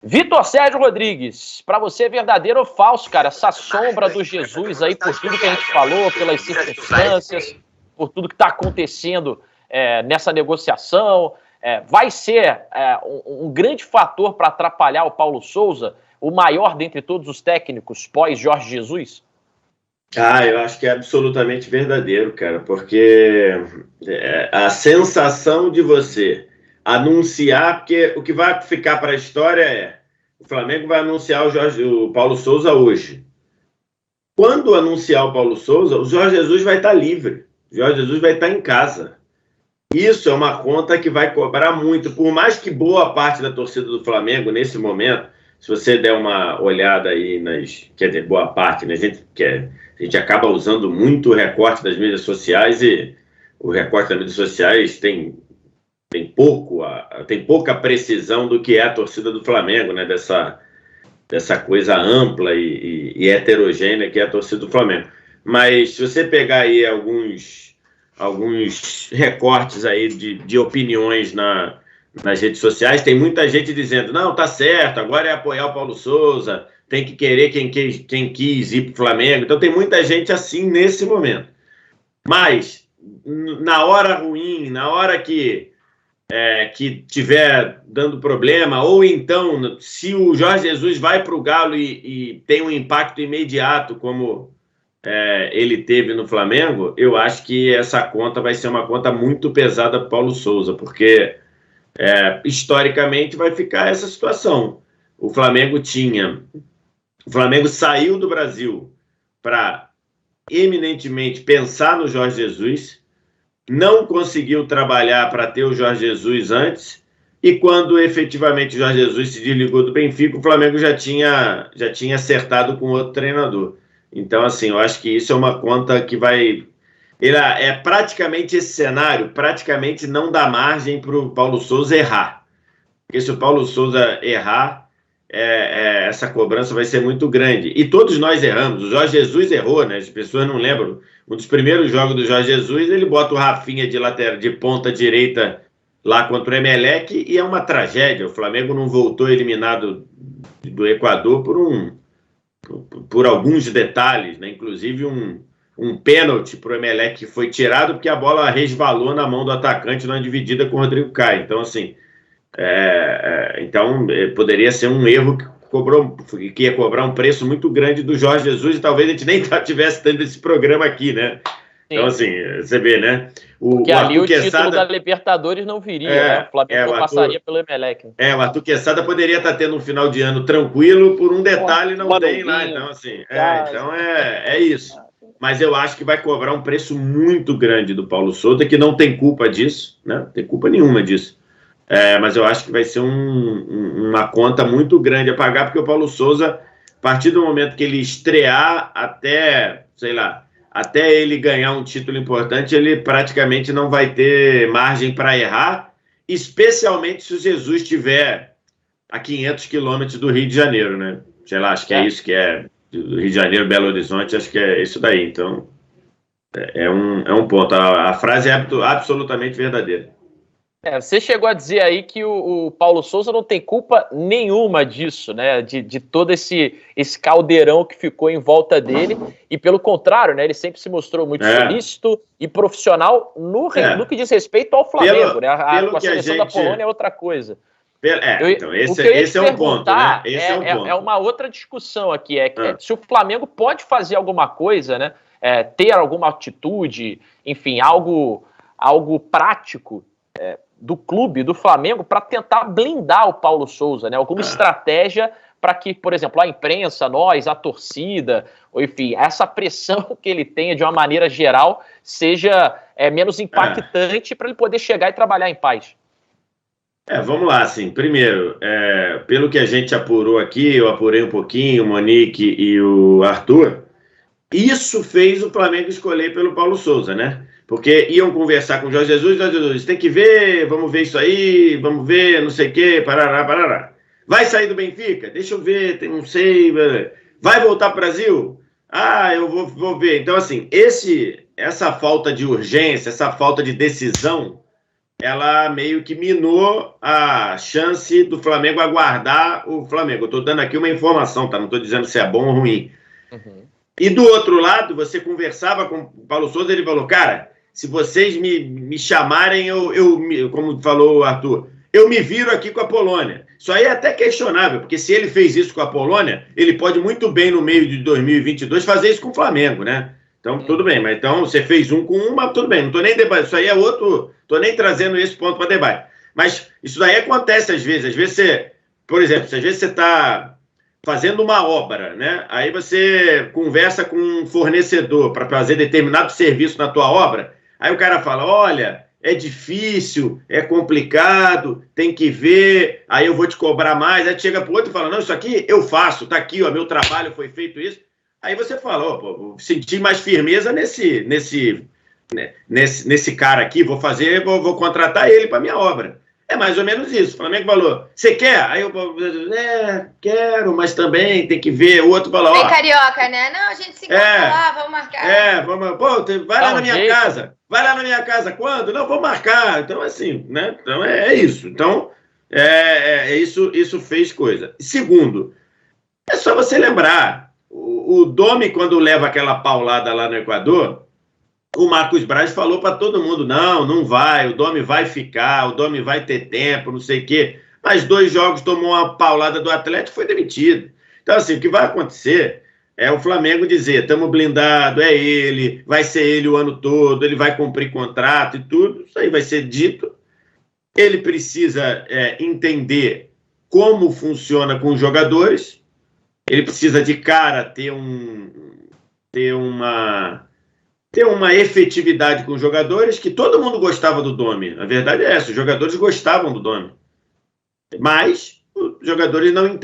Vitor Sérgio Rodrigues, para você é verdadeiro ou falso, cara? Essa sombra do Jesus aí, por tudo que a gente falou, pelas circunstâncias, por tudo que está acontecendo nessa negociação, vai ser um grande fator para atrapalhar o Paulo Sousa, o maior dentre todos os técnicos pós-Jorge Jesus? Eu acho que é absolutamente verdadeiro, cara, porque a sensação de você anunciar, porque o que vai ficar para a história o Flamengo vai anunciar o Paulo Sousa hoje. Quando anunciar o Paulo Sousa, o Jorge Jesus vai estar livre, o Jorge Jesus vai estar em casa. Isso é uma conta que vai cobrar muito, por mais que boa parte da torcida do Flamengo, nesse momento, se você der uma olhada aí quer dizer, boa parte, né? A gente acaba usando muito o recorte das mídias sociais e o recorte das mídias sociais tem pouca precisão do que é a torcida do Flamengo, né? Dessa coisa ampla e heterogênea que é a torcida do Flamengo. Mas se você pegar aí alguns recortes aí de opiniões nas redes sociais, tem muita gente dizendo, não, tá certo, agora é apoiar o Paulo Sousa, tem que querer quem quis ir pro Flamengo. Então tem muita gente assim nesse momento. Mas na hora ruim, na hora que tiver dando problema, ou então se o Jorge Jesus vai para o Galo e tem um impacto imediato como ele teve no Flamengo, eu acho que essa conta vai ser uma conta muito pesada para Paulo Sousa, porque historicamente vai ficar essa situação. O Flamengo saiu do Brasil para eminentemente pensar no Jorge Jesus, não conseguiu trabalhar para ter o Jorge Jesus antes, e quando efetivamente o Jorge Jesus se desligou do Benfica, o Flamengo já tinha acertado com outro treinador. Então, assim, eu acho que isso é uma conta que vai... praticamente esse cenário, praticamente não dá margem para o Paulo Sousa errar. Porque se o Paulo Sousa errar, essa cobrança vai ser muito grande. E todos nós erramos. O Jorge Jesus errou, né? As pessoas não lembram. Um dos primeiros jogos do Jorge Jesus, ele bota o Rafinha de ponta direita lá contra o Emelec e é uma tragédia. O Flamengo não voltou eliminado do Equador por alguns detalhes, né? Inclusive um pênalti para o Emelec que foi tirado porque a bola resvalou na mão do atacante numa dividida com o Rodrigo Caio. Então, assim, poderia ser um erro que ia cobrar um preço muito grande do Jorge Jesus e talvez a gente nem tivesse tendo esse programa aqui, né? Sim. Então, assim, você vê, né? Porque ali o título da Libertadores não viria, né? O Flamengo não passaria pelo Emelec. O Arthur Quesada poderia estar tendo um final de ano tranquilo, por um detalhe não tem lá. Então, assim, é isso. Mas eu acho que vai cobrar um preço muito grande do Paulo Sousa, que não tem culpa disso, né? Não tem culpa nenhuma disso. Mas eu acho que vai ser uma conta muito grande a pagar, porque o Paulo Sousa, a partir do momento que ele estrear até ele ganhar um título importante, ele praticamente não vai ter margem para errar, especialmente se o Jesus estiver a 500 quilômetros do Rio de Janeiro, né? Acho que é isso que é do Rio de Janeiro, Belo Horizonte, acho que é isso daí. Então, é um ponto. A frase é absolutamente verdadeira. Você chegou a dizer aí que o Paulo Sousa não tem culpa nenhuma disso, né? De todo esse caldeirão que ficou em volta dele. E pelo contrário, né? Ele sempre se mostrou muito solícito e profissional no que diz respeito ao Flamengo, né? A seleção da Polônia é outra coisa. Então, esse é um ponto, né? É uma outra discussão aqui. Se o Flamengo pode fazer alguma coisa, né? Ter alguma atitude, enfim, algo prático do clube, do Flamengo, para tentar blindar o Paulo Sousa, né? Alguma estratégia para que, por exemplo, a imprensa, nós, a torcida, enfim, essa pressão que ele tenha de uma maneira geral seja menos impactante para ele poder chegar e trabalhar em paz. Vamos lá, assim, primeiro, pelo que a gente apurou aqui, eu apurei um pouquinho, o Monique e o Arthur, isso fez o Flamengo escolher pelo Paulo Sousa, né? Porque iam conversar com o Jorge Jesus, tem que ver, vamos ver isso aí, vamos ver, não sei o quê, parará. Vai sair do Benfica? Deixa eu ver, não sei. Vai voltar para o Brasil? Eu vou ver. Então, assim, essa falta de urgência, essa falta de decisão, ela meio que minou a chance do Flamengo aguardar o Flamengo. Eu estou dando aqui uma informação, tá? Não estou dizendo se é bom ou ruim. Uhum. E do outro lado, você conversava com o Paulo Souza, ele falou, cara, se vocês me chamarem, como falou o Arthur, eu me viro aqui com a Polônia. Isso aí é até questionável, porque se ele fez isso com a Polônia, ele pode muito bem, no meio de 2022, fazer isso com o Flamengo, né? Então, tudo bem, mas então você fez um com um, mas tudo bem, não estou nem debatendo, isso aí é outro, estou nem trazendo esse ponto para debate. Mas isso daí acontece às vezes você, por exemplo, às vezes você está fazendo uma obra, né? Aí você conversa com um fornecedor para fazer determinado serviço na tua obra, aí o cara fala, olha, é difícil, é complicado, tem que ver, aí eu vou te cobrar mais, aí chega para o outro e fala, não, isso aqui eu faço, tá aqui, ó, meu trabalho foi feito isso. Aí você fala, ó, pô, senti mais firmeza nesse cara aqui, vou contratar ele para minha obra. É mais ou menos isso. O Flamengo falou, você quer? Aí eu quero, mas também tem que ver. O outro falou, ó. Tem carioca, né? Não, a gente se encontra lá, vamos marcar. Vamos, pô, vai lá na minha casa. Vai lá na minha casa quando? Não, vou marcar. Então, assim, né? Então, é isso. Então, isso fez coisa. Segundo, é só você lembrar, o Domi, quando leva aquela paulada lá no Equador, o Marcos Braz falou para todo mundo, não vai, o Domi vai ficar, o Domi vai ter tempo, não sei o quê. Mas 2 jogos tomou uma paulada do Atlético e foi demitido. Então, assim, o que vai acontecer é o Flamengo dizer, estamos blindados, é ele, vai ser ele o ano todo, ele vai cumprir contrato e tudo, isso aí vai ser dito. Ele precisa entender como funciona com os jogadores, ele precisa de cara ter uma efetividade com os jogadores, que todo mundo gostava do Domi. A verdade é essa, os jogadores gostavam do Domi. Mas os jogadores não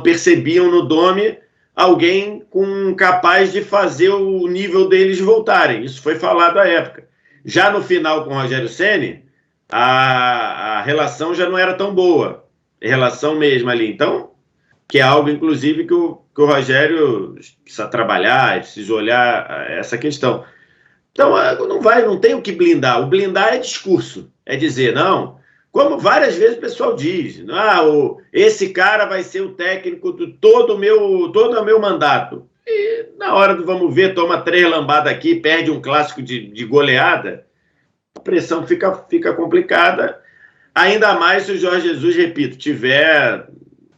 percebiam no Domi alguém capaz de fazer o nível deles voltarem. Isso foi falado à época. Já no final com o Rogério Ceni, a relação já não era tão boa. A relação mesmo ali. Então, que é algo, inclusive, que o Rogério precisa trabalhar, precisa olhar essa questão. Então, não tem o que blindar. O blindar é discurso. É dizer, não, como várias vezes o pessoal diz, esse cara vai ser o técnico de todo o meu mandato. E na hora do vamos ver, toma 3 lambadas aqui, perde um clássico de goleada, a pressão fica complicada. Ainda mais se o Jorge Jesus, repito, tiver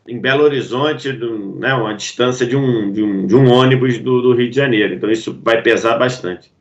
em Belo Horizonte, né, uma distância de um ônibus do Rio de Janeiro. Então, isso vai pesar bastante.